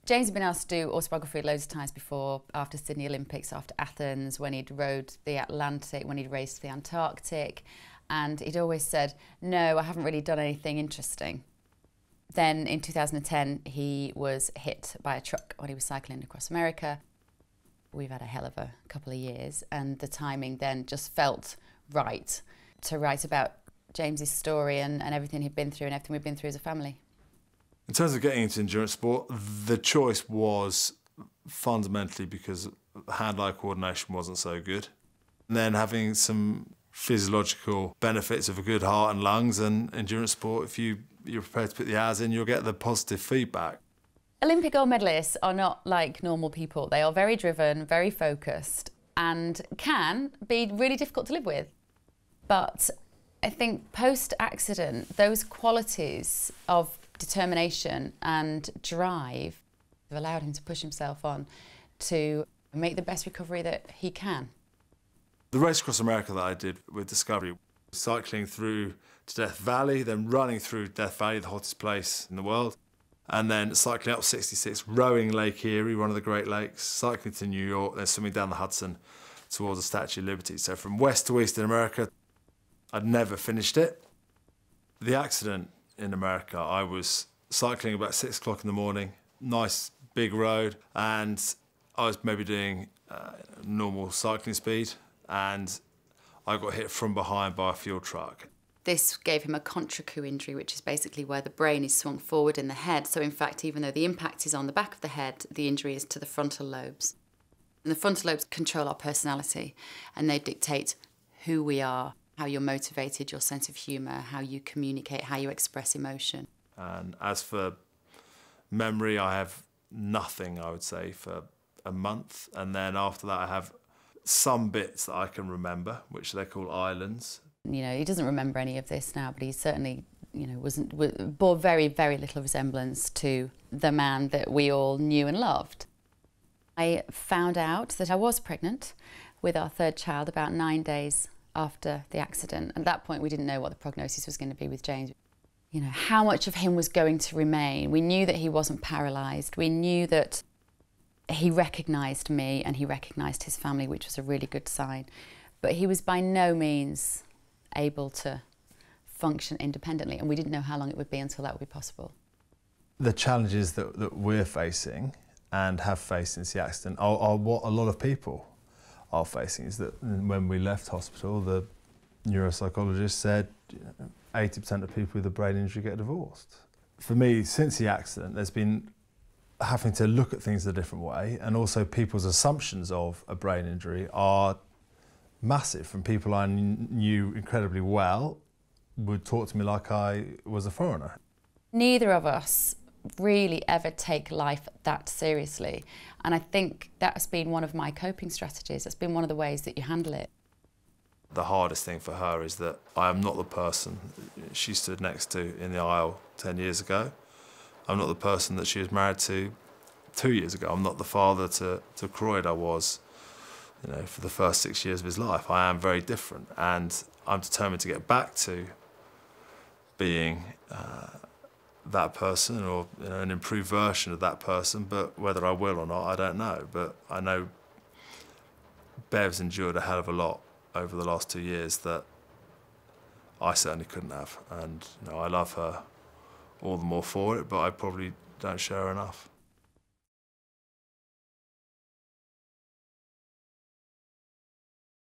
James had been asked to do autobiography loads of times before, after Sydney Olympics, after Athens, when he'd rowed the Atlantic, when he'd raced the Antarctic, and he'd always said, no, I haven't really done anything interesting. Then in 2010, he was hit by a truck when he was cycling across America. We've had a hell of a couple of years, and the timing then just felt right to write about James's story and everything he'd been through and everything we've been through as a family. In terms of getting into endurance sport, the choice was fundamentally because hand-eye coordination wasn't so good. And then having some physiological benefits of a good heart and lungs, and endurance sport, if you're prepared to put the hours in, you'll get the positive feedback. Olympic gold medalists are not like normal people. They are very driven, very focused, and can be really difficult to live with. But I think post-accident, those qualities of determination and drive have allowed him to push himself on to make the best recovery that he can. The race across America that I did with Discovery, cycling through to Death Valley, then running through Death Valley, the hottest place in the world, and then cycling up 66, rowing Lake Erie, one of the Great Lakes, cycling to New York, then swimming down the Hudson towards the Statue of Liberty. So from west to east in America, I'd never finished it. The accident in America, I was cycling about 6 o'clock in the morning, nice big road, and I was maybe doing normal cycling speed, and I got hit from behind by a fuel truck. This gave him a contra-coup injury, which is basically where the brain is swung forward in the head. So in fact, even though the impact is on the back of the head, the injury is to the frontal lobes. And the frontal lobes control our personality, and they dictate who we are, how you're motivated, your sense of humour, how you communicate, how you express emotion. And as for memory, I have nothing, I would say, for a month. And then after that, I have some bits that I can remember, which they call islands. You know, he doesn't remember any of this now, but he certainly, you know, bore very, very little resemblance to the man that we all knew and loved. I found out that I was pregnant with our third child about 9 days after the accident. At that point, we didn't know what the prognosis was going to be with James. You know, how much of him was going to remain. We knew that he wasn't paralysed. We knew that he recognised me and he recognised his family, which was a really good sign. But he was by no means able to function independently, and we didn't know how long it would be until that would be possible. The challenges that we're facing and have faced since the accident are what a lot of people are facing. Is that when we left hospital, the neuropsychologist said 80% of people with a brain injury get divorced. For me, since the accident, there's been having to look at things a different way, and also people's assumptions of a brain injury are massive. From people I knew incredibly well would talk to me like I was a foreigner. Neither of us really ever take life that seriously, and I think that's been one of my coping strategies. That's been one of the ways that you handle it. The hardest thing for her is that I am not the person she stood next to in the aisle 10 years ago. I'm not the person that she was married to 2 years ago. I'm not the father to Croyd I was, you know, for the first 6 years of his life. I am very different, and I'm determined to get back to being that person, or, you know, an improved version of that person. But whether I will or not, I don't know. But I know Bev's endured a hell of a lot over the last 2 years that I certainly couldn't have. And, you know, I love her all the more for it, but I probably don't share her enough.